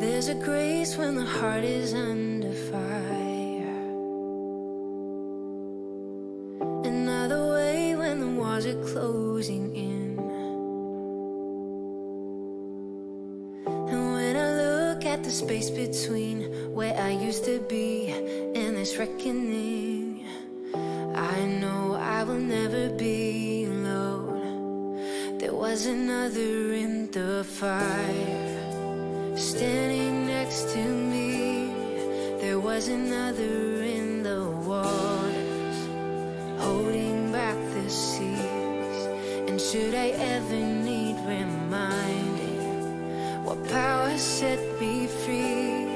There's a grace when the heart is under fire, another way when the walls are closing in. And when I look at the space between where I used to be and this reckoning, I know I will never be alone. There was another in the fire, standing next to me. There was another in the waters, holding back the seas. And should I ever need reminding what power set me free,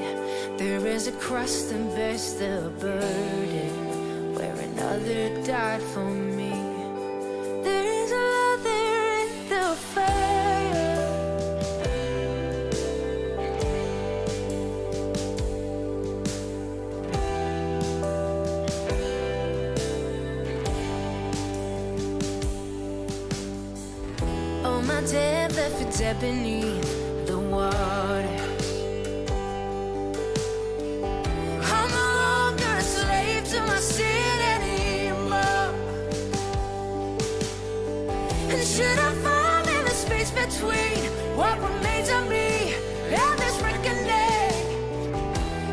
there is a cross that bears the burden, where another died for me. There is another in the fire. Oh, my dead left for dead beneath the water. I'm no longer a slave to my sin anymore. And should I fall in the space between what remains of me and this reckoning,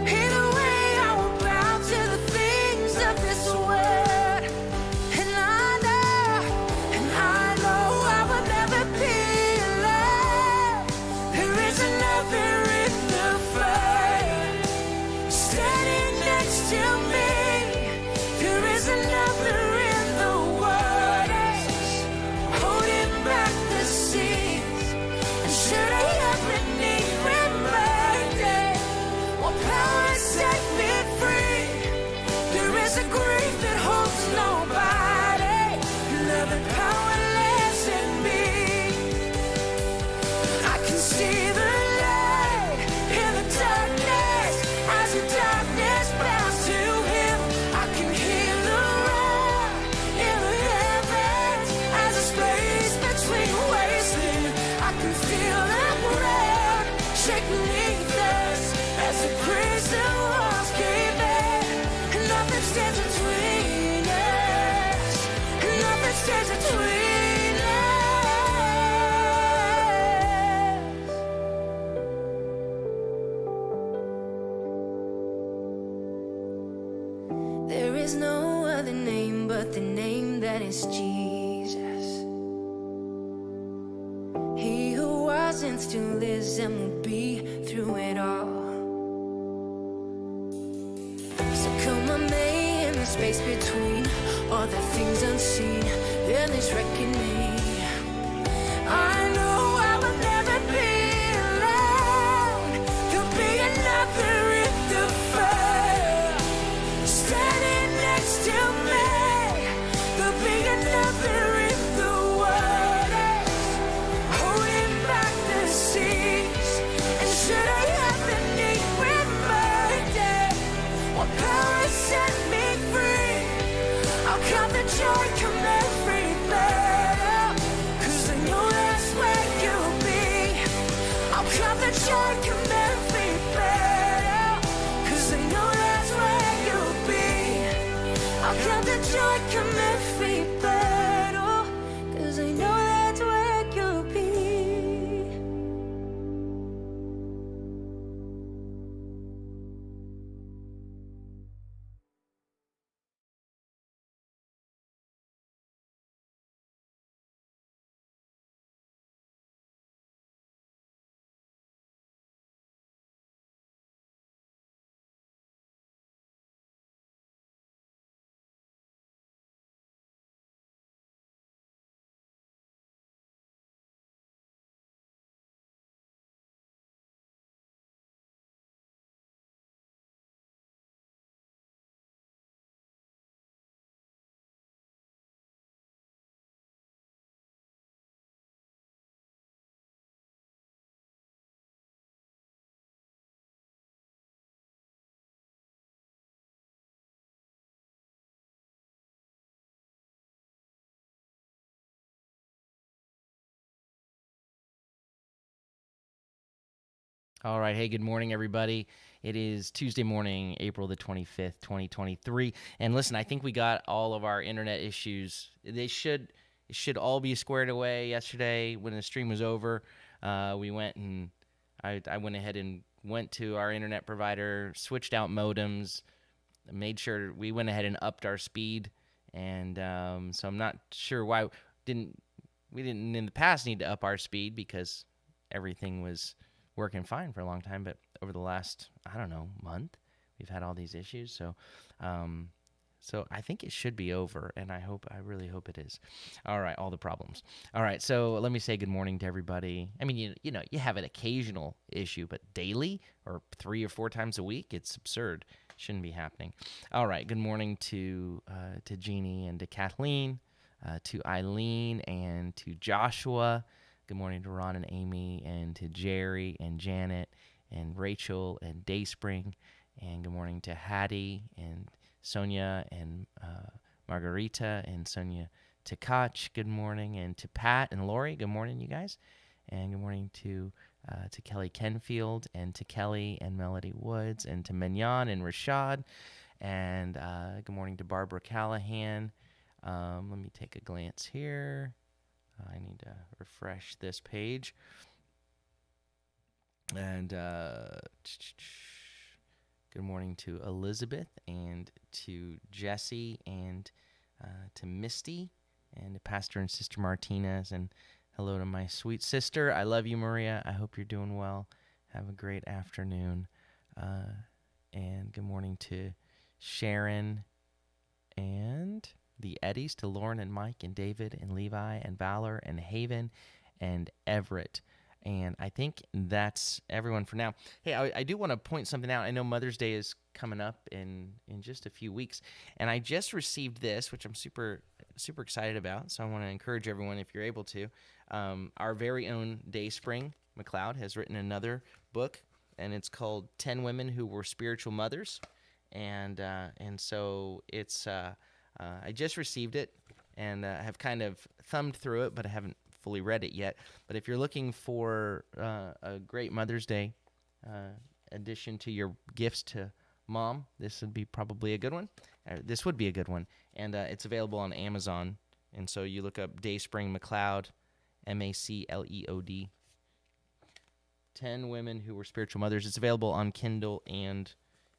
either way I will bow to the things of this world. And I know I will never be alone. There is another in the fire, standing next to me. There is another in the waters, holding back the seas. And should I ever need reminding what power set me free, there is a grave that holds nobody. Another power lives in me. I can see the light in the darkness as the darkness bows to him. I can hear the roar in the heavens as the space between wasteland. I can feel the ground shake beneath us as the prison walls cave in. And nothing stands between us. And nothing stands between us. There is no other name but the name that is Jesus. He who was and still is and will be through it all. So come on, May, in the space between all the things unseen in this reckoning. I know I will never be alone. There'll be another in the fire, standing next to me. There'll be another in the waters, holding back the seas. And should I ever need reminding what power set me free, I'll count the joy come every battle, 'cause I know that's where you'll be. I'll count the joy come every battle, 'cause I know that's where you'll be. I'll count the joy come every battle, 'cause I know that's where you'll be. All right. Hey, good morning, everybody. It is Tuesday morning, April the 25th, 2023. And listen, I think we got all of our internet issues. It should all be squared away. Yesterday, when the stream was over, we went and I went ahead and went to our internet provider, switched out modems, made sure we went ahead and upped our speed. And so I'm not sure why didn't we didn't in the past need to up our speed because everything was working fine for a long time. But over the last, I don't know, month, we've had all these issues. Um, so I think it should be over, and I really hope it is. All right, all the problems. All right, so let me say good morning to everybody. I mean, you know, you have an occasional issue, but daily or 3 or 4 times a week, it's absurd. Shouldn't be happening. All right, good morning to Jeannie and to Kathleen, to Eileen and to Joshua. Good morning to Ron and Amy and to Jerry and Janet and Rachel and Dayspring. And good morning to Hattie and Sonia and Margarita and Sonia Tkach. Good morning. And to Pat and Lori. Good morning, you guys. And good morning to Kelly Kenfield and to Kelly and Melody Woods and to Mignon and Rashad. And good morning to Barbara Callahan. Let me take a glance here. I need to refresh this page. And good morning to Elizabeth and to Jesse and to Misty and to Pastor and Sister Martinez. And hello to my sweet sister. I love you, Maria. I hope you're doing well. Have a great afternoon. And good morning to Sharon and the Eddies, to Lauren and Mike and David and Levi and Valor and Haven and Everett. And I think that's everyone for now. Hey, I do want to point something out. I know Mother's Day is coming up in just a few weeks, and I just received this, which I'm super excited about. So I want to encourage everyone, if you're able to. Our very own Dayspring McLeod has written another book, and it's called 10 Women Who Were Spiritual Mothers. And so it's I just received it and have kind of thumbed through it, but I haven't fully read it yet. But if you're looking for a great Mother's Day addition to your gifts to mom, this would be probably a good one. This would be a good one. And it's available on Amazon. And so you look up Dayspring McLeod, MACLEOD. 10 Women Who Were Spiritual Mothers. It's available on Kindle and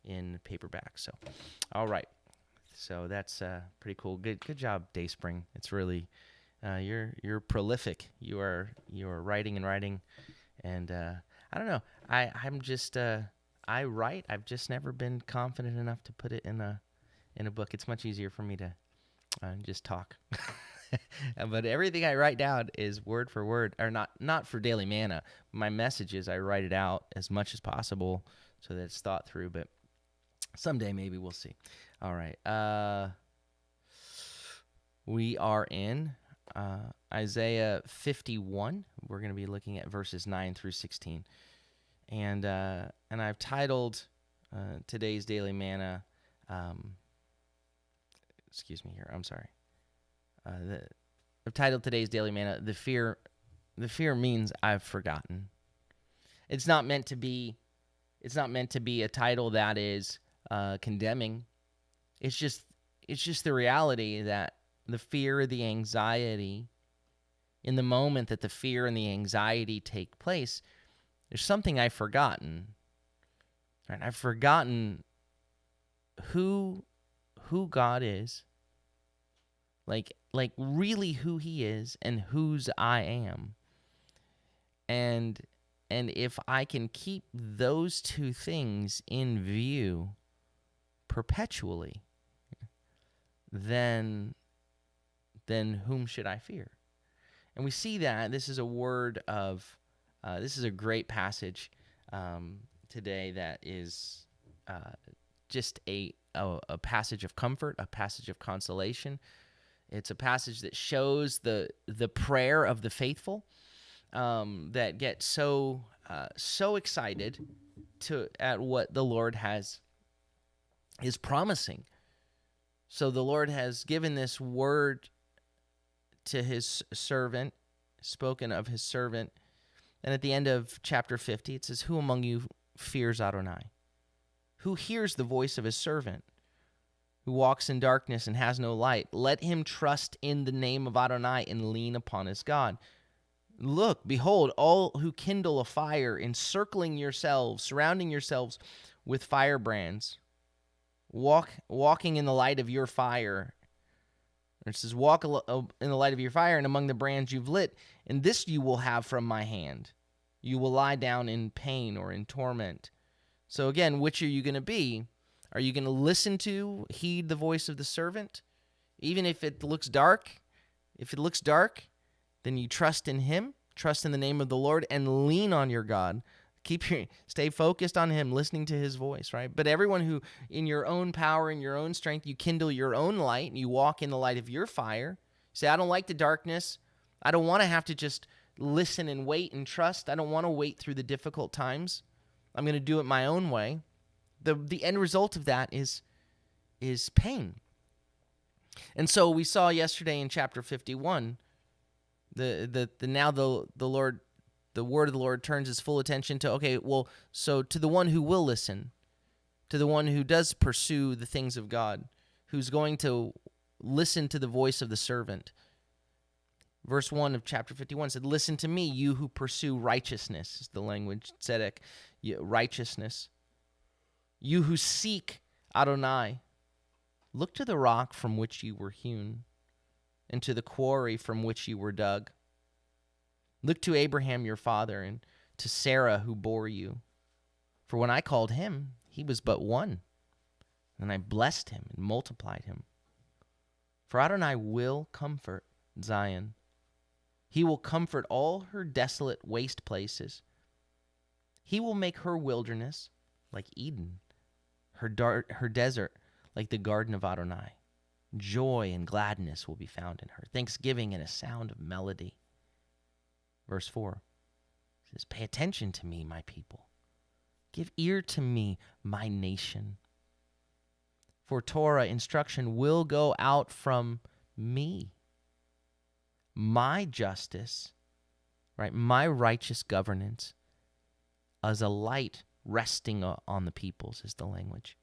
in paperback. So, all right. So that's pretty cool. Good job, Dayspring. It's really you're prolific. You are writing, and I don't know. I'm just I write. I've just never been confident enough to put it in a book. It's much easier for me to just talk. But everything I write down is word for word, or not for Daily Manna. My messages, I write it out as much as possible so that it's thought through. But someday maybe we'll see. All right. We are in Isaiah 51. We're going to be looking at verses 9 through 16. And I've titled today's Daily Manna, excuse me here, I'm sorry. I've titled today's Daily Manna, The Fear Means I've Forgotten. It's not meant to be a title that is condemning. It's just the reality that the fear, the anxiety, in the moment that the fear and the anxiety take place, there's something I've forgotten. Right? I've forgotten who God is, like really who He is and whose I am. And if I can keep those two things in view perpetually, then whom should I fear? And we see that this is a word of, this is a great passage today that is just a passage of comfort, a passage of consolation. It's a passage that shows the prayer of the faithful that get so excited at what the Lord is promising. So the Lord has given this word to His servant, spoken of His servant, Then at the end of chapter 50, it says, who among you fears Adonai? Who hears the voice of his servant? Who walks in darkness and has no light? Let him trust in the name of Adonai and lean upon his God. Look, behold, all who kindle a fire, encircling yourselves, surrounding yourselves with firebrands, walking in the light of your fire. It says, walk in the light of your fire and among the brands you've lit, and this you will have from my hand. You will lie down in pain or in torment. So again, which are you going to be? Are you going to listen to, heed the voice of the servant? Even if it looks dark? If it looks dark, then you trust in him, trust in the name of the Lord, and lean on your God. Stay focused on him, listening to his voice, right? But everyone who, in your own power, in your own strength, you kindle your own light, and you walk in the light of your fire. You say, I don't like the darkness. I don't want to have to just listen and wait and trust. I don't want to wait through the difficult times. I'm going to do it my own way. The end result of that is pain. And so we saw yesterday in chapter 51, the word of the Lord turns his full attention to, okay, well, so to the one who will listen, to the one who does pursue the things of God, who's going to listen to the voice of the servant. Verse 1 of chapter 51 said, listen to me, you who pursue righteousness, is the language, tzedek, righteousness. You who seek Adonai, look to the rock from which you were hewn, and to the quarry from which you were dug. Look to Abraham your father, and to Sarah who bore you. For when I called him, he was but one, and I blessed him and multiplied him. For Adonai will comfort Zion. He will comfort all her desolate waste places. He will make her wilderness like Eden, her desert like the garden of Adonai. Joy and gladness will be found in her, thanksgiving and a sound of melody. Verse 4 says, pay attention to me, my people. Give ear to me, my nation. For Torah instruction will go out from me. My justice, right, my righteous governance, as a light resting on the peoples, is the language.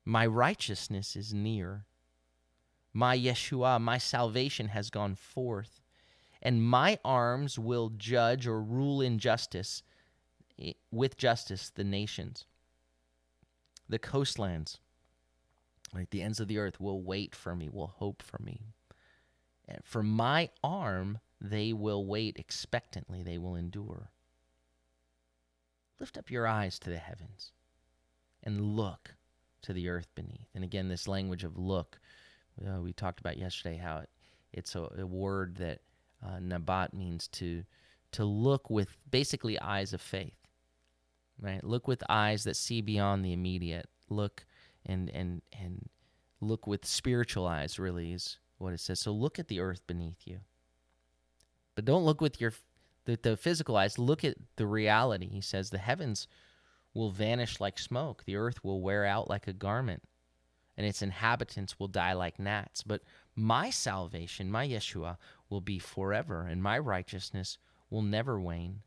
My righteousness is near. My Yeshua, my salvation has gone forth, and my arms will judge or rule in justice, with justice, the nations. The coastlands, right, the ends of the earth will wait for me, will hope for me. And for my arm, they will wait expectantly, they will endure. Lift up your eyes to the heavens and look to the earth beneath. And again, this language of look, we talked about yesterday how it's a word that nabat means to look with basically eyes of faith, right? Look with eyes that see beyond the immediate. Look and look with spiritual eyes, really, is what it says. So look at the earth beneath you. But don't look with the physical eyes. Look at the reality. He says the heavens will vanish like smoke. The earth will wear out like a garment, and its inhabitants will die like gnats. But my salvation, my Yeshua, will be forever, and my righteousness will never wane.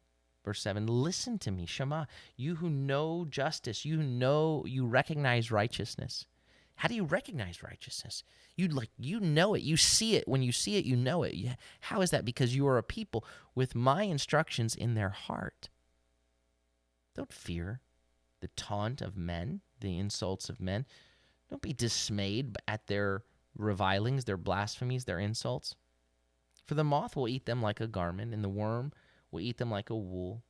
Verse 7, listen to me, Shema, you who know justice, you recognize righteousness. How do you recognize righteousness? You know it. You see it. When you see it, you know it. How is that? Because you are a people with my instructions in their heart. Don't fear the taunt of men, the insults of men. Don't be dismayed at their revilings, their blasphemies, their insults. For the moth will eat them like a garment, and the worm will eat them like a wool.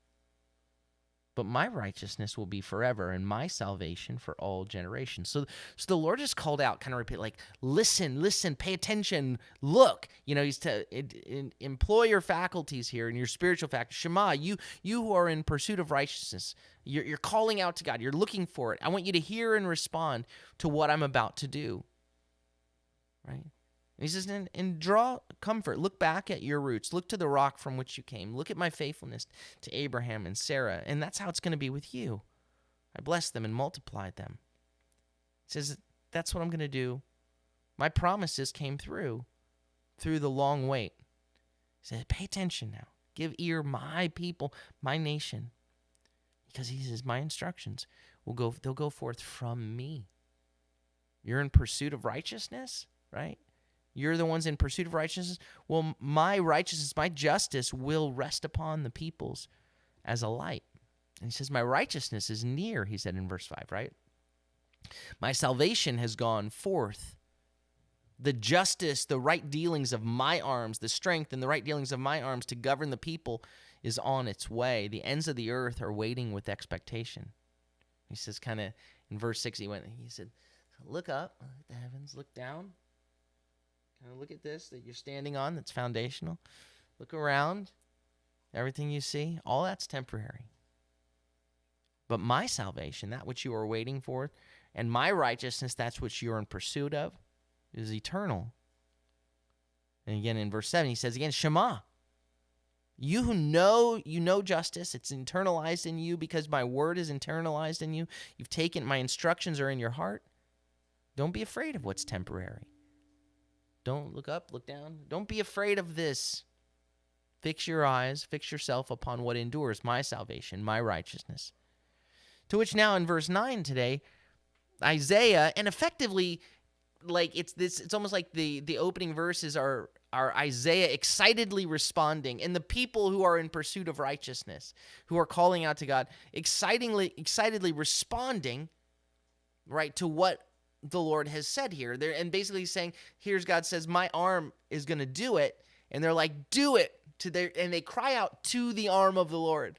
But my righteousness will be forever, and my salvation for all generations. So the Lord just called out, kind of repeat, like, listen, pay attention, look. He's to employ your faculties here and your spiritual faculties. Shema, you who are in pursuit of righteousness, you're calling out to God. You're looking for it. I want you to hear and respond to what I'm about to do, right? And he says, and draw comfort. Look back at your roots. Look to the rock from which you came. Look at my faithfulness to Abraham and Sarah. And that's how it's going to be with you. I blessed them and multiplied them. He says, that's what I'm going to do. My promises came through the long wait. He said, pay attention now. give ear, my people, my nation. Because he says, my instructions they'll go forth from me. You're in pursuit of righteousness, right? You're the ones in pursuit of righteousness. Well, my righteousness, my justice will rest upon the peoples as a light. And he says, my righteousness is near, he said in verse 5, right? My salvation has gone forth. The justice, the right dealings of my arms, the strength and the right dealings of my arms to govern the people is on its way. The ends of the earth are waiting with expectation. He says kind of in verse 6, he said, look up at the heavens, look down. Kind of look at this that you're standing on that's foundational. Look around. Everything you see, all that's temporary. But my salvation, that which you are waiting for, and my righteousness, that's what you're in pursuit of, is eternal. And again in verse 7, he says again, Shema. You who know justice, it's internalized in you because my word is internalized in you. You've taken, my instructions are in your heart. Don't be afraid of what's temporary. Don't look up, look down. Don't be afraid of this. Fix your eyes, fix yourself upon what endures, my salvation, my righteousness. To which now in verse 9 today, Isaiah, and effectively, like it's almost like the opening verses are Isaiah excitedly responding, and the people who are in pursuit of righteousness, who are calling out to God, excitedly responding, right, to what the Lord has said here. They're and basically saying, here's God says, my arm is going to do it, and they're like, do it and they cry out to the arm of the Lord.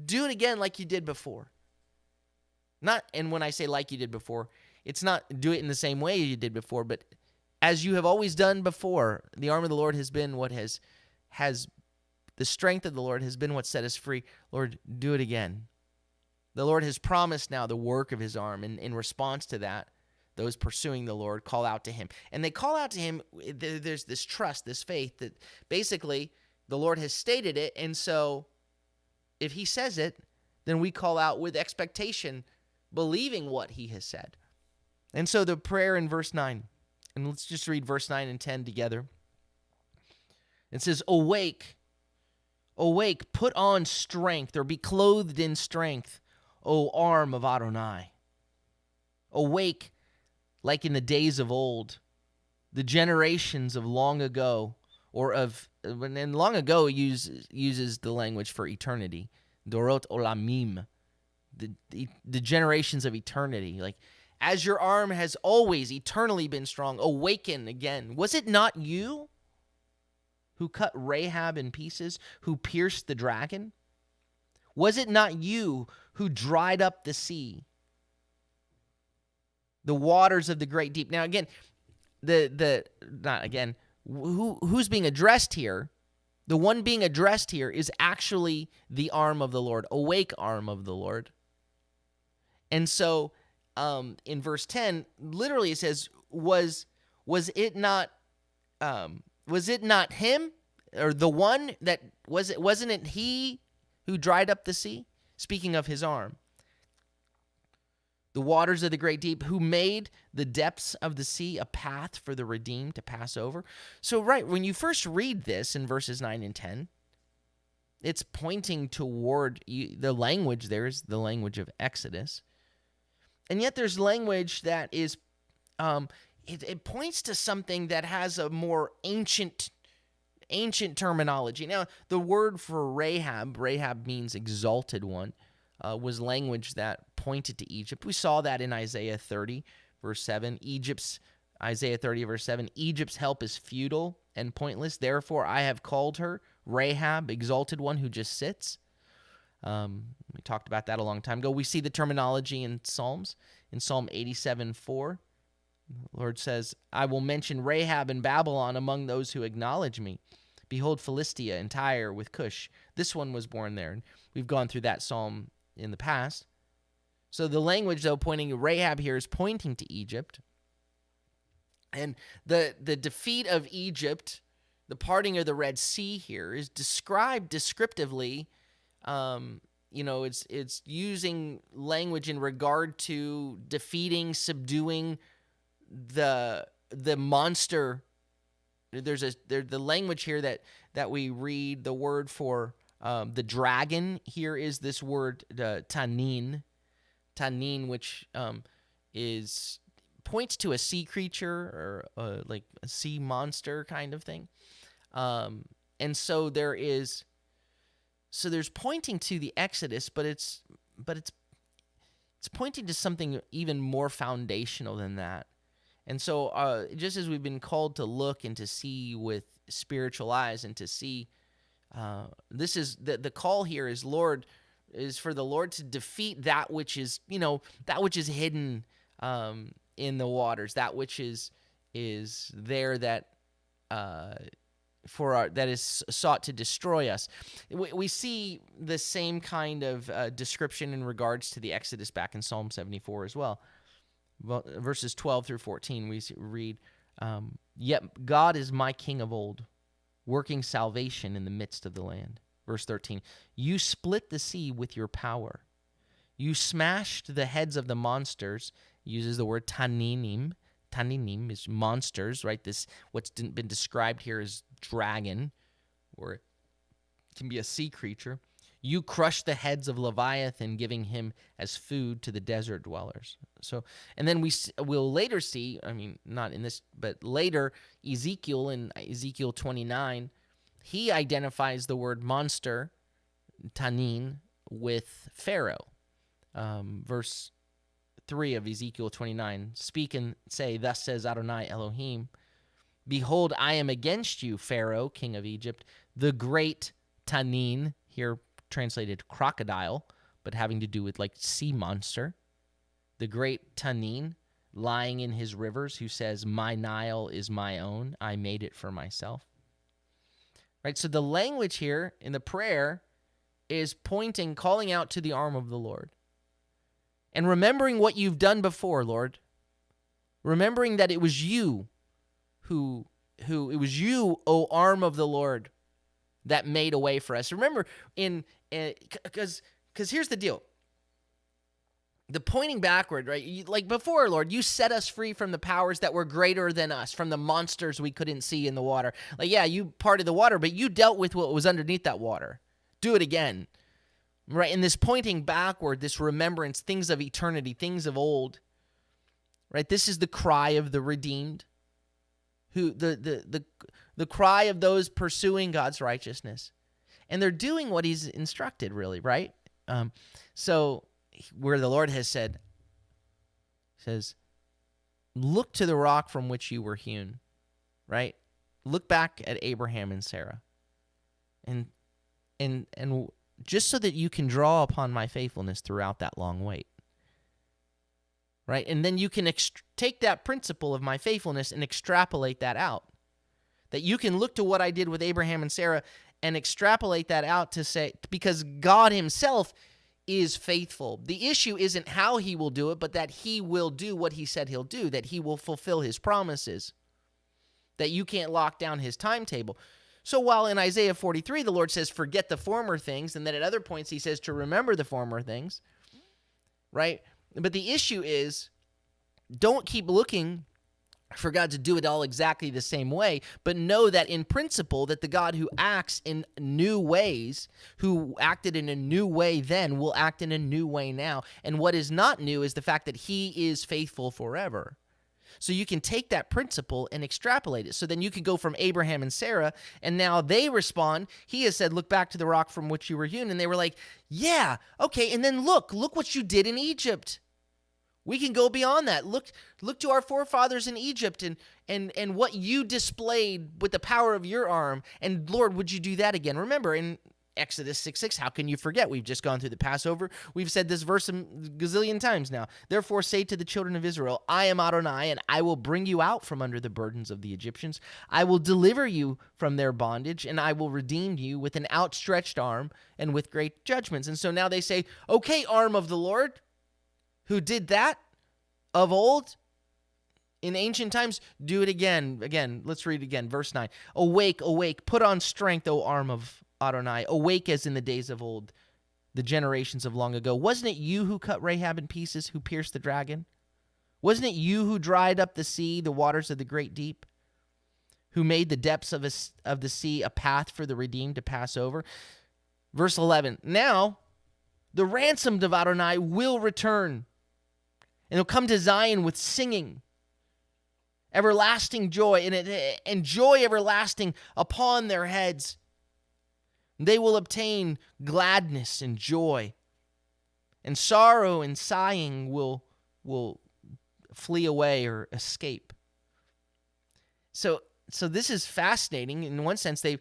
Do it again like you did before. And when I say like you did before, it's not do it in the same way you did before, but as you have always done before. The arm of the Lord has been what has the strength of the Lord has been what set us free. Lord, do it again. The Lord has promised now the work of his arm, and in response to that, those pursuing the Lord call out to him. And they call out to him, there's this trust, this faith that basically the Lord has stated it, and so if he says it, then we call out with expectation, believing what he has said. And so the prayer in verse 9, and let's just read verse 9 and 10 together. It says, awake, put on strength, or be clothed in strength, O arm of Adonai. Awake like in the days of old, the generations of long ago, and long ago uses the language for eternity, Dorot Olamim, the generations of eternity. Like, as your arm has always eternally been strong, awaken again. Was it not you who cut Rahab in pieces, who pierced the dragon? Was it not you who dried up the sea, the waters of the great deep? Now again, who's being addressed here? The one being addressed here is actually the arm of the Lord, awake arm of the Lord. And so in verse 10, literally it says, was it not him, or the one that wasn't it he who dried up the sea? Speaking of his arm. The waters of the great deep, who made the depths of the sea a path for the redeemed to pass over. So, right, when you first read this in verses 9 and 10, it's pointing toward the language. There's the language of Exodus. And yet there's language that is, it points to something that has a more ancient terminology. Now, the word for Rahab means exalted one, was language that pointed to Egypt. We saw that in Isaiah 30, verse 7. Isaiah 30, verse 7, Egypt's help is futile and pointless. Therefore, I have called her Rahab, exalted one who just sits. We talked about that a long time ago. We see the terminology in Psalms. In Psalm 87:4, the Lord says, I will mention Rahab and Babylon among those who acknowledge me. Behold, Philistia and Tyre with Cush. This one was born there. And we've gone through that psalm in the past. So the language, though, pointing to Rahab here is pointing to Egypt. And the defeat of Egypt, the parting of the Red Sea here, is described descriptively. It's using language in regard to defeating, subduing the monster. There's the language here that that we read, the word for the dragon here is this word tanin, which points to a sea creature or like a sea monster kind of thing. And so there's pointing to the Exodus, but it's pointing to something even more foundational than that. And so just as we've been called to look and to see with spiritual eyes and to see, this is the call here is for the Lord to defeat that which is hidden in the waters, that which is there that that is sought to destroy us. We see the same kind of description in regards to the Exodus back in Psalm 74 as well. Verses 12 through 14, we read, "Yet God is my king of old, working salvation in the midst of the land." Verse 13, "You split the sea with your power. You smashed the heads of the monsters." Uses the word taninim. Taninim is monsters, right? This what's been described here as dragon, or it can be a sea creature. "You crushed the heads of Leviathan, giving him as food to the desert dwellers." So, and then we'll later see, I mean, not in this, but later, Ezekiel in Ezekiel 29, he identifies the word monster, tanin, with Pharaoh. Verse 3 of Ezekiel 29, "Speak and say, thus says Adonai Elohim, behold, I am against you, Pharaoh, king of Egypt, the great Tanin," here translated crocodile, but having to do with like sea monster, "the great Tanin, lying in his rivers, who says, my Nile is my own, I made it for myself." Right, so the language here in the prayer is calling out to the arm of the Lord. And remembering what you've done before, Lord. Remembering that it was you it was you, O arm of the Lord, that made a way for us. Remember, because here's the deal. The pointing backward, right? Like before, Lord, you set us free from the powers that were greater than us, from the monsters we couldn't see in the water. Like, yeah, you parted the water, but you dealt with what was underneath that water. Do it again. Right, and this pointing backward, this remembrance, things of eternity, things of old, right? This is the cry of the redeemed, who the cry of those pursuing God's righteousness, and they're doing what He's instructed, really, right? So where the Lord has says, "Look to the rock from which you were hewn," right? Look back at Abraham and Sarah, and just so that you can draw upon my faithfulness throughout that long wait. Right? And then you can take that principle of my faithfulness and extrapolate that out. That you can look to what I did with Abraham and Sarah and extrapolate that out to say, because God Himself is faithful. The issue isn't how He will do it, but that He will do what He said He'll do, that He will fulfill His promises, that you can't lock down His timetable. So while in Isaiah 43, the Lord says, forget the former things, and then at other points He says to remember the former things, right? But the issue is, don't keep looking for God to do it all exactly the same way, but know that in principle, that the God who acts in new ways, who acted in a new way then, will act in a new way now. And what is not new is the fact that He is faithful forever. So you can take that principle and extrapolate it. So then you can go from Abraham and Sarah, and now they respond. He has said, look back to the rock from which you were hewn. And they were like, yeah, okay. And then look what you did in Egypt. We can go beyond that. Look to our forefathers in Egypt and what you displayed with the power of your arm. And Lord, would you do that again? Remember in Exodus 6:6, how can you forget? We've just gone through the Passover. We've said this verse a gazillion times now. Therefore say to the children of Israel, I am Adonai, and I will bring you out from under the burdens of the Egyptians. I will deliver you from their bondage, and I will redeem you with an outstretched arm and with great judgments. And so now they say, okay, arm of the Lord, who did that of old in ancient times, do it again. Again, let's read again. Verse 9. Awake, awake, put on strength, O arm of Adonai. Awake as in the days of old, the generations of long ago. Wasn't it you who cut Rahab in pieces, who pierced the dragon? Wasn't it you who dried up the sea, the waters of the great deep? who made the depths of the sea a path for the redeemed to pass over. Verse 11, now the ransomed of Adonai will return, and they'll come to Zion with singing, everlasting joy, and joy everlasting upon their heads. They will obtain gladness and joy, and sorrow and sighing will flee away or escape. So this is fascinating. In one sense, they've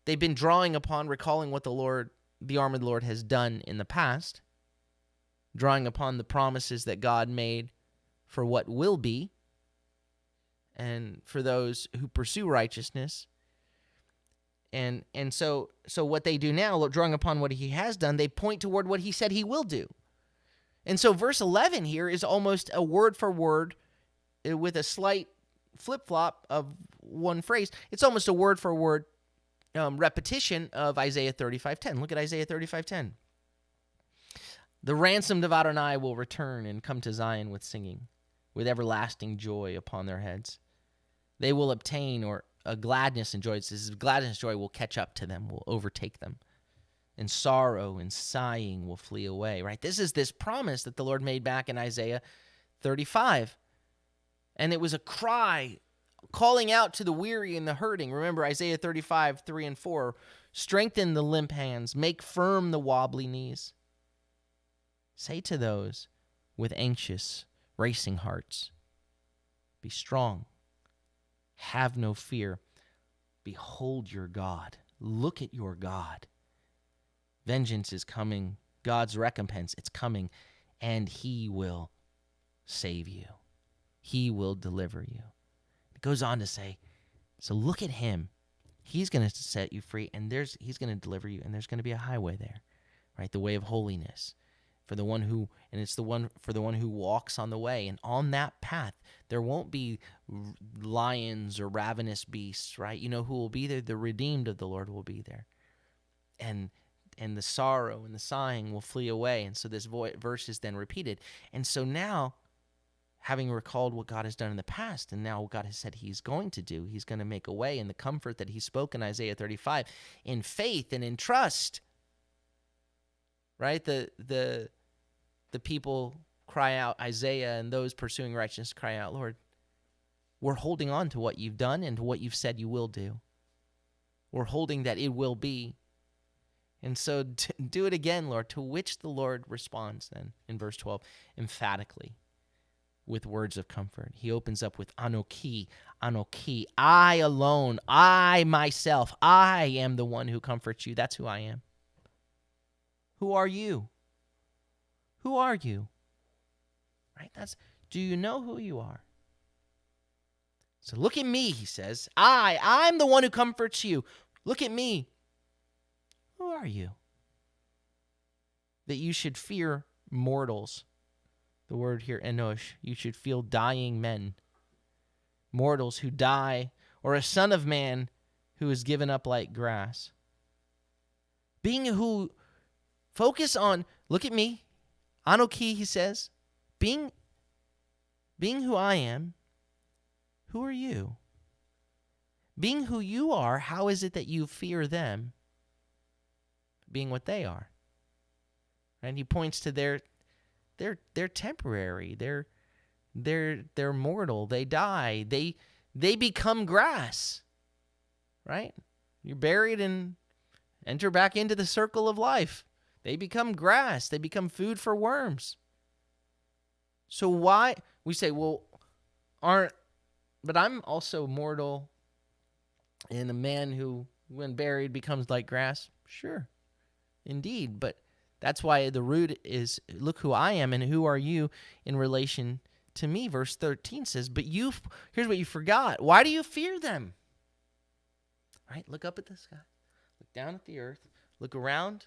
been drawing upon, recalling what the arm of the Lord has done in the past, drawing upon the promises that God made for what will be, and for those who pursue righteousness. And so what they do now, drawing upon what he has done, they point toward what he said he will do. And so verse 11 here is almost a word for word with a slight flip-flop of one phrase. It's almost a word for word repetition of Isaiah 35:10. Look at Isaiah 35:10. The ransomed of Adonai will return and come to Zion with singing, with everlasting joy upon their heads. They will obtain a gladness and joy. It says gladness and joy will catch up to them, will overtake them. And sorrow and sighing will flee away, right? This is this promise that the Lord made back in Isaiah 35. And it was a cry calling out to the weary and the hurting. Remember Isaiah 35, 3 and 4. Strengthen the limp hands, make firm the wobbly knees. Say to those with anxious, racing hearts, be strong, have no fear. Behold your God. Look at your God. Vengeance is coming. God's recompense, it's coming, and he will save you. He will deliver you. It goes on to say, so look at him. He's going to set you free, and he's going to deliver you, and there's going to be a highway there, right? The way of holiness for the one who, and it's the one for the one who walks on the way. And on that path, there won't be lions or ravenous beasts, right? You know who will be there? The redeemed of the Lord will be there. And the sorrow and the sighing will flee away. And so this verse is then repeated. And so now, having recalled what God has done in the past, and now what God has said he's going to do, he's going to make a way in the comfort that he spoke in Isaiah 35, in faith and in trust, right? The people cry out, Isaiah and those pursuing righteousness cry out, Lord, we're holding on to what you've done and to what you've said you will do. We're holding that it will be. And so do it again, Lord, to which the Lord responds then in verse 12 emphatically with words of comfort. He opens up with Anoki, Anoki, I alone, I myself, I am the one who comforts you. That's who I am. Who are you? Who are you? Right? Do you know who you are? So look at me, he says. I'm the one who comforts you. Look at me. Who are you? That you should fear mortals. The word here, enosh. You should feel dying men. Mortals who die, or a son of man who is given up like grass. Focus on, look at me. Anoki, he says. Being who I am, who are you? Being who you are, how is it that you fear them? Being what they are. And he points to they're temporary. They're mortal. They die. They become grass. Right? You're buried and enter back into the circle of life. They become grass. They become food for worms. So why we say, well, but I'm also mortal, and a man who, when buried, becomes like grass? Sure. Indeed, but that's why the root is, look who I am and who are you in relation to me. Verse 13 says, but here's what you forgot. Why do you fear them? Right? Look up at the sky. Look down at the earth. Look around.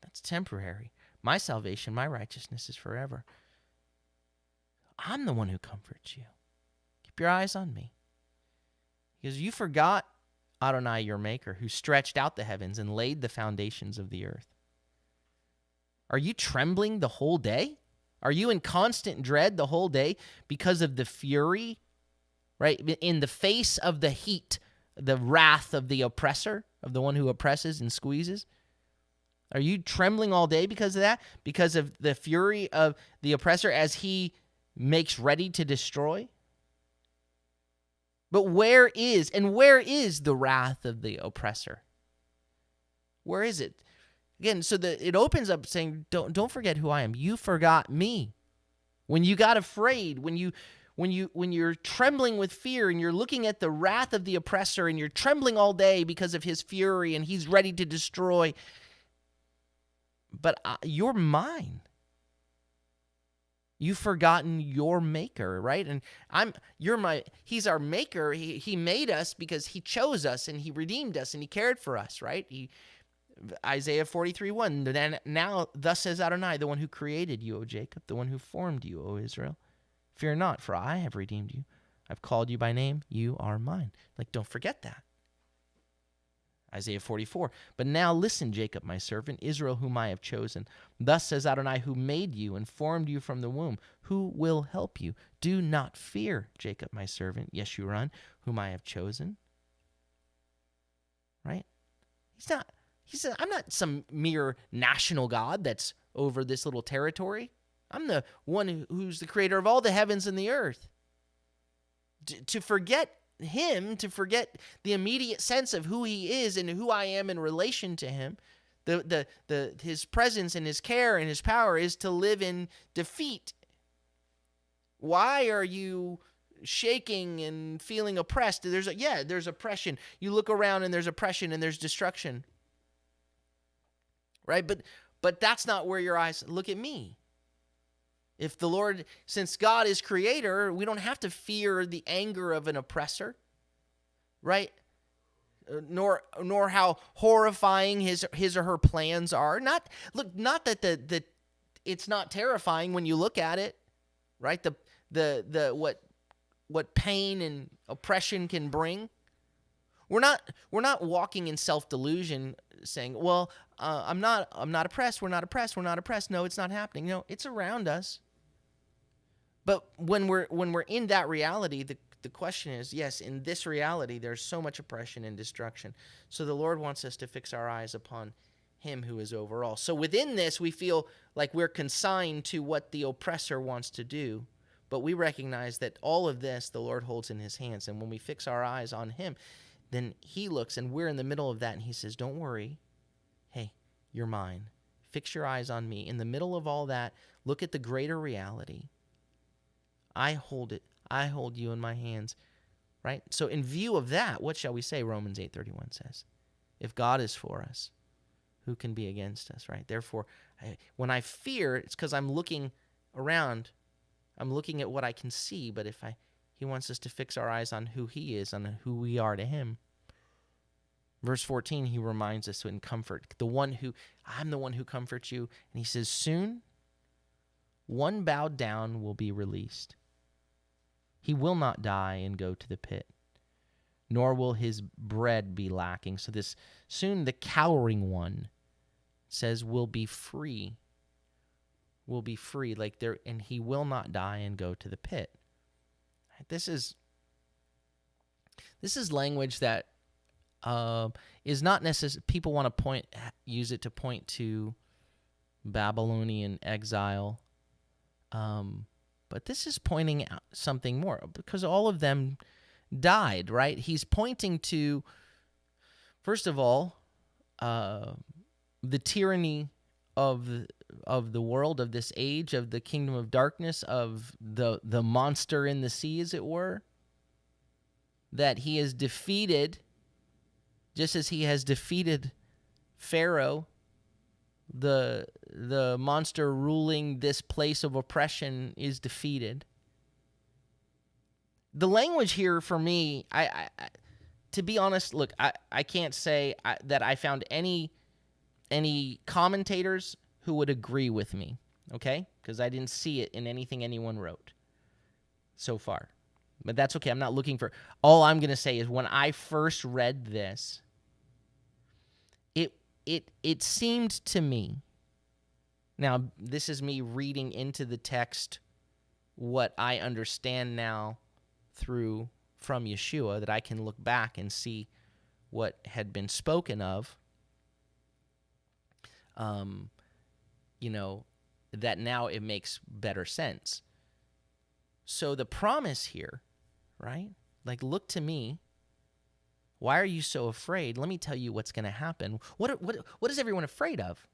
That's temporary. My salvation, my righteousness is forever. I'm the one who comforts you. Keep your eyes on me. Because you forgot Adonai, your maker, who stretched out the heavens and laid the foundations of the earth. Are you trembling the whole day? Are you in constant dread the whole day because of the fury right? In the face of the heat, the wrath of the oppressor, of the one who oppresses and squeezes? Are you trembling all day because of that? Because of the fury of the oppressor as he makes ready to destroy? But where is the wrath of the oppressor? Where is it? Again, so it opens up saying, don't forget who I am. You forgot me. When you got afraid, when you're trembling with fear and you're looking at the wrath of the oppressor and you're trembling all day because of his fury and he's ready to destroy, but you're mine. You've forgotten your maker, right? And he's our maker. He made us because he chose us and he redeemed us and he cared for us, right? Isaiah 43:1. Now, thus says Adonai, the one who created you, O Jacob, the one who formed you, O Israel. Fear not, for I have redeemed you. I've called you by name. You are mine. Like, don't forget that. Isaiah 44. But now listen, Jacob, my servant, Israel, whom I have chosen. Thus says Adonai, who made you and formed you from the womb, who will help you. Do not fear, Jacob, my servant, Yeshurun, whom I have chosen. Right? I'm not some mere national God that's over this little territory. I'm the one who's the creator of all the heavens and the earth. To forget him, to forget the immediate sense of who he is and who I am in relation to him, his presence and his care and his power is to live in defeat. Why are you shaking and feeling oppressed? There's oppression. You look around and there's oppression and there's destruction. Right? But that's not where your eyes look at me. If the Lord, since God is creator, we don't have to fear the anger of an oppressor, right? Nor how horrifying his or her plans are. Not that the it's not terrifying when you look at it, right? What pain and oppression can bring. We're not walking in self-delusion, saying, "Well, I'm not oppressed. We're not oppressed. We're not oppressed." No, it's not happening. No, it's around us. But when we're in that reality, the question is, yes, in this reality, there's so much oppression and destruction. So the Lord wants us to fix our eyes upon him who is over all. So within this, we feel like we're consigned to what the oppressor wants to do. But we recognize that all of this, the Lord holds in his hands. And when we fix our eyes on him, then he looks, and we're in the middle of that, and he says, don't worry. Hey, you're mine. Fix your eyes on me. In the middle of all that, look at the greater reality. I hold it. I hold you in my hands, right? So in view of that, what shall we say? Romans 8:31 says, if God is for us, who can be against us, right? Therefore, when I fear, it's because I'm looking around. I'm looking at what I can see, but he wants us to fix our eyes on who he is, on who we are to him. Verse 14, he reminds us in comfort, I'm the one who comforts you. And he says, soon, one bowed down will be released. He will not die and go to the pit, nor will his bread be lacking. So soon the cowering one says will be free. Will be free, and he will not die and go to the pit. This is language that is not necessary. People want to use it to point to Babylonian exile, but this is pointing out something more, because all of them died, right? He's pointing to, first of all, the tyranny of the world, of this age, of the kingdom of darkness, of the monster in the sea, as it were, that he has defeated, just as he has defeated Pharaoh, the monster ruling this place of oppression is defeated. The language here for me, I to be honest, look, I can't say that I found any commentators who would agree with me, okay? Because I didn't see it in anything anyone wrote so far. But that's okay. I'm not looking for... All I'm going to say is when I first read this, it seemed to me... Now, this is me reading into the text what I understand now through from Yeshua, that I can look back and see what had been spoken of, that now it makes better sense. So the promise here, right? Like, look to me. Why are you so afraid? Let me tell you what's going to happen. What is everyone afraid of?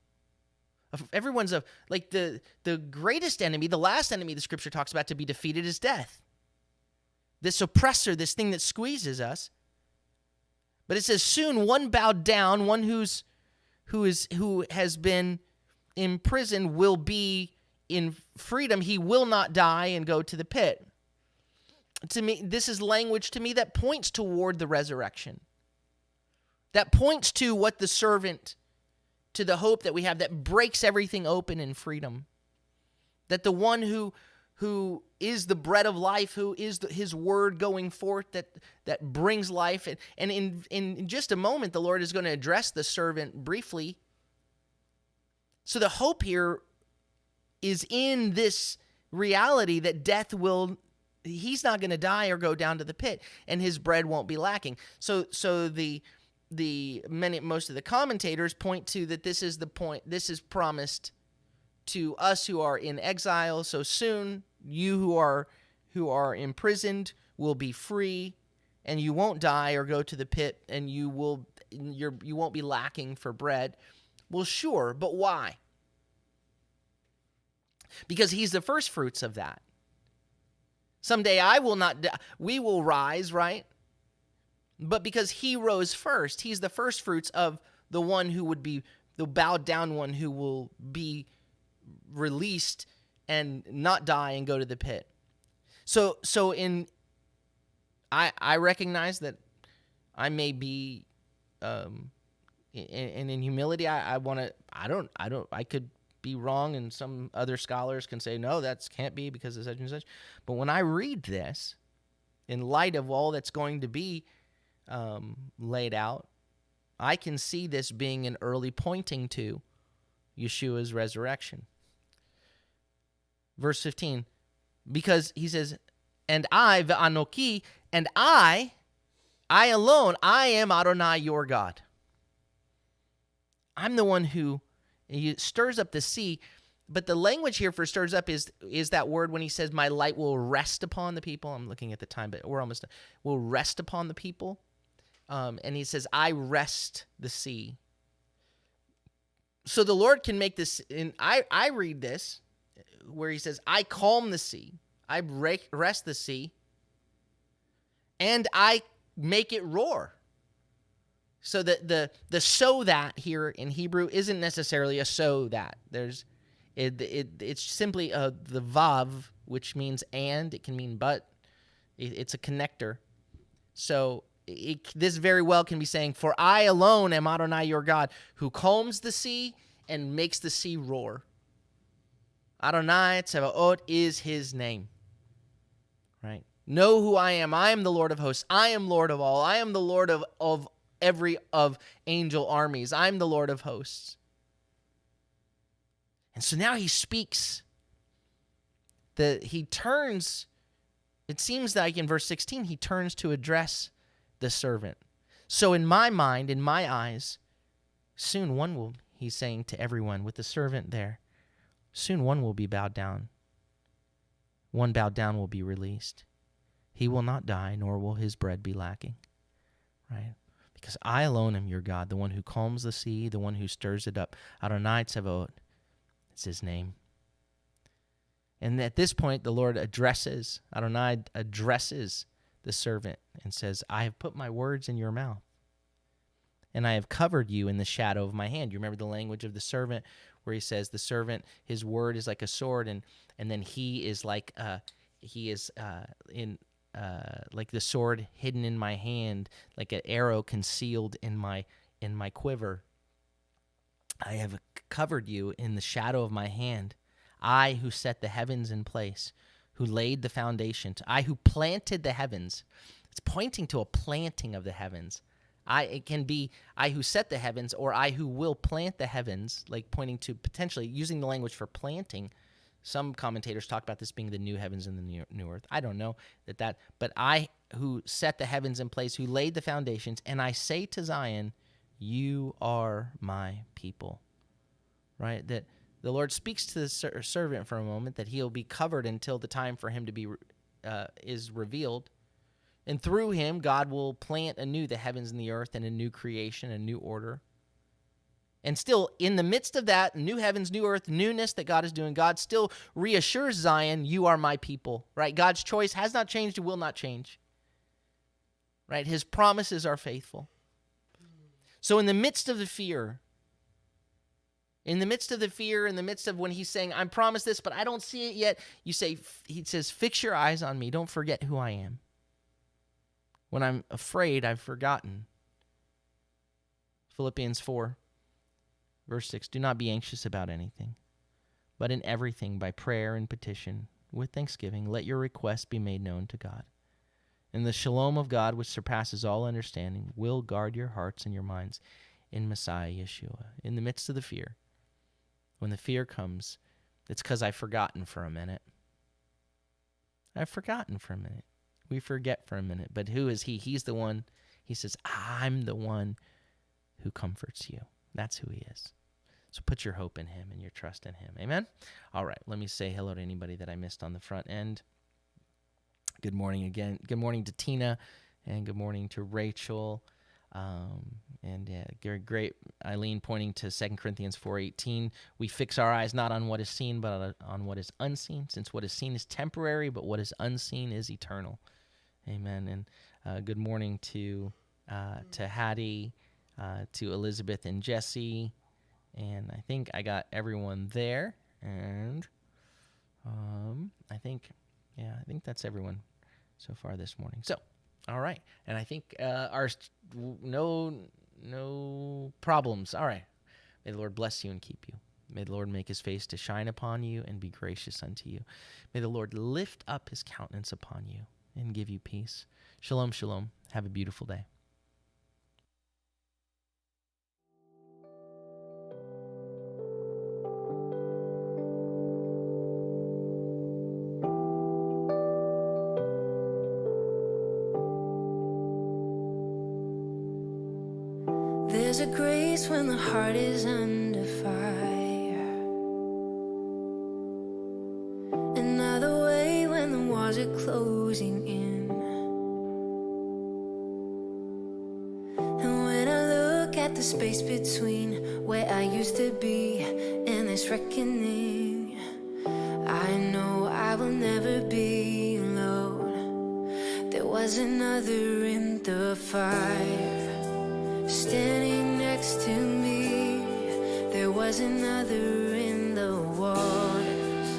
Everyone's like the greatest enemy, the last enemy the scripture talks about to be defeated is death. This oppressor, this thing that squeezes us. But it says soon one bowed down, one who has been imprisoned will be in freedom. He will not die and go to the pit. To me, this is language to me that points toward the resurrection. That points to what the servant, to the hope that we have that breaks everything open in freedom. That the one who is the bread of life, who is his word going forth that brings life. And in just a moment, the Lord is going to address the servant briefly. So the hope here is in this reality that he's not going to die or go down to the pit, and his bread won't be lacking. So most of the commentators point to that this is the point. This is promised to us who are in exile. So soon you who are imprisoned will be free, and you won't die or go to the pit, and you won't be lacking for bread. Well, sure, but why? Because he's the first fruits of that. Someday I will not die. We will rise, right? But because he rose first, he's the first fruits of the one who would be the bowed down one who will be released and not die and go to the pit. So I recognize that I may be and in humility I could be wrong, and some other scholars can say no, that can't be because of such and such. But when I read this, in light of all that's going to be laid out, I can see this being an early pointing to Yeshua's resurrection. Verse 15, because he says, and I, ve'anoki, and I alone, I am Adonai your God. I'm the one who stirs up the sea. But the language here for stirs up is that word when he says, my light will rest upon the people. I'm looking at the time, but we're almost done. Will rest upon the people. And he says, I rest the sea. So the Lord can make this, and I read this where he says, I calm the sea. I rest the sea. And I make it roar. So the so that here in Hebrew isn't necessarily a so that. It's simply the vav, which means and. It can mean but. It's a connector. So this very well can be saying, for I alone am Adonai your God, who calms the sea and makes the sea roar. Adonai Tsevaot is his name. Right? Know who I am. I am the Lord of hosts. I am Lord of all. I am the Lord of every of angel armies. I'm the Lord of hosts. And so now he speaks. He turns, it seems like in verse 16, he turns to address the servant. So in my mind, in my eyes, soon one will, he's saying to everyone with the servant there, soon one will be bowed down. One bowed down will be released. He will not die, nor will his bread be lacking. Right? Because I alone am your God, the one who calms the sea, the one who stirs it up. Adonai Tsevaot, it's his name. And at this point, the Lord Adonai addresses the servant and says, I have put my words in your mouth, and I have covered you in the shadow of my hand. You remember the language of the servant where he says the servant, his word is like a sword, and then he is like like the sword hidden in my hand, like an arrow concealed in my quiver. I have covered you in the shadow of my hand. I who set the heavens in place, who laid the foundations, I who planted the heavens. It's pointing to a planting of the heavens. It can be I who set the heavens, or I who will plant the heavens, like pointing to potentially using the language for planting, Some commentators talk about this being the new heavens and the new earth. I don't know but I, who set the heavens in place, who laid the foundations, and I say to Zion, you are my people. Right? That the Lord speaks to the servant for a moment, that he'll be covered until the time for him to be is revealed. And through him, God will plant anew the heavens and the earth and a new creation, a new order. And still, in the midst of that, new heavens, new earth, newness that God is doing, God still reassures Zion, you are my people, right? God's choice has not changed and will not change, right? His promises are faithful. So in the midst of the fear, in the midst of when he's saying, I'm promised this, but I don't see it yet, he says, fix your eyes on me. Don't forget who I am. When I'm afraid, I've forgotten. Philippians 4, verse 6, do not be anxious about anything, but in everything by prayer and petition, with thanksgiving, let your requests be made known to God. And the shalom of God, which surpasses all understanding, will guard your hearts and your minds in Messiah Yeshua. In the midst of the fear, when the fear comes, it's because I've forgotten for a minute. I've forgotten for a minute. We forget for a minute. But who is he? He's the one. He says, I'm the one who comforts you. That's who he is. So put your hope in him and your trust in him. Amen? All right. Let me say hello to anybody that I missed on the front end. Good morning again. Good morning to Tina, and good morning to Rachel. Great, Eileen, pointing to 2 Corinthians 4:18. We fix our eyes not on what is seen, but on what is unseen, since what is seen is temporary, but what is unseen is eternal. Amen. And good morning to Hattie, to Elizabeth and Jesse, and I think I got everyone there. And I think that's everyone so far this morning. So, all right, and I think no problems. All right, may the Lord bless you and keep you. May the Lord make his face to shine upon you and be gracious unto you. May the Lord lift up his countenance upon you and give you peace. Shalom, shalom. Have a beautiful day. There's a grace when the heart is under fire, another way when the walls are closing in. And when I look at the space between where I used to be and this reckoning, I know I will never be alone. There was another in the fire, standing next to me. There was another in the waters,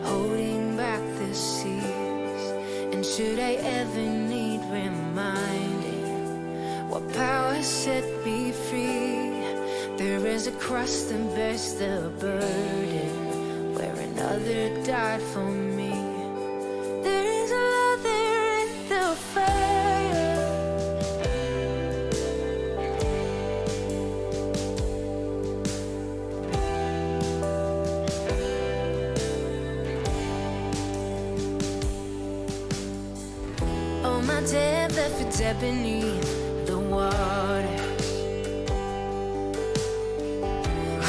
holding back the seas. And should I ever need reminding what power set me free, there is a cross that bears the burden, where another died for me. There is another in the fire. My dead left for dead beneath the waters.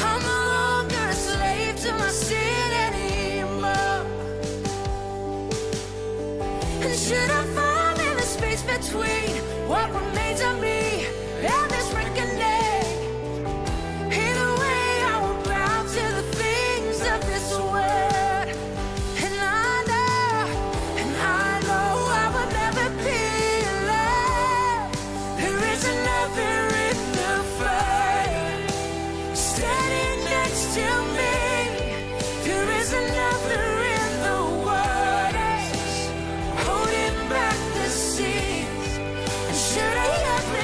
I'm no longer a slave to my sin anymore. And should I fall in the space between what remains of me and this reckoning, either way I will bow to the things of this world. Should I ever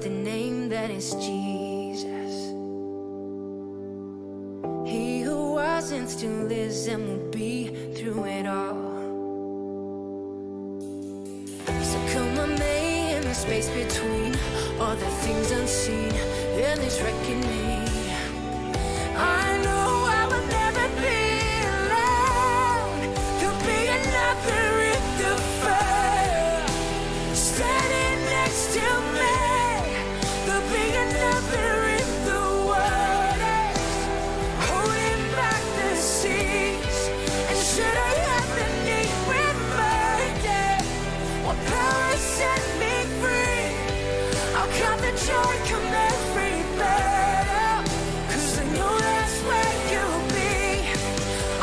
the name that is Jesus. He who was and still is and will be through it all. So come on, May, in the space between all the things unseen and this reckoning. I know I will never be alone. You'll be another in the fire, standing next to me. There'll be another in the waters, holding back the seas. And should I ever need reminded what power set me free, I'll count the joy come every battle, 'cause I know that's where you'll be.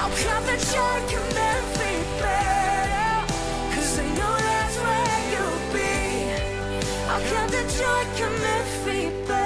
I'll count the joy come every battle, 'cause I know that's where you'll be. I'll count the joy come every battle.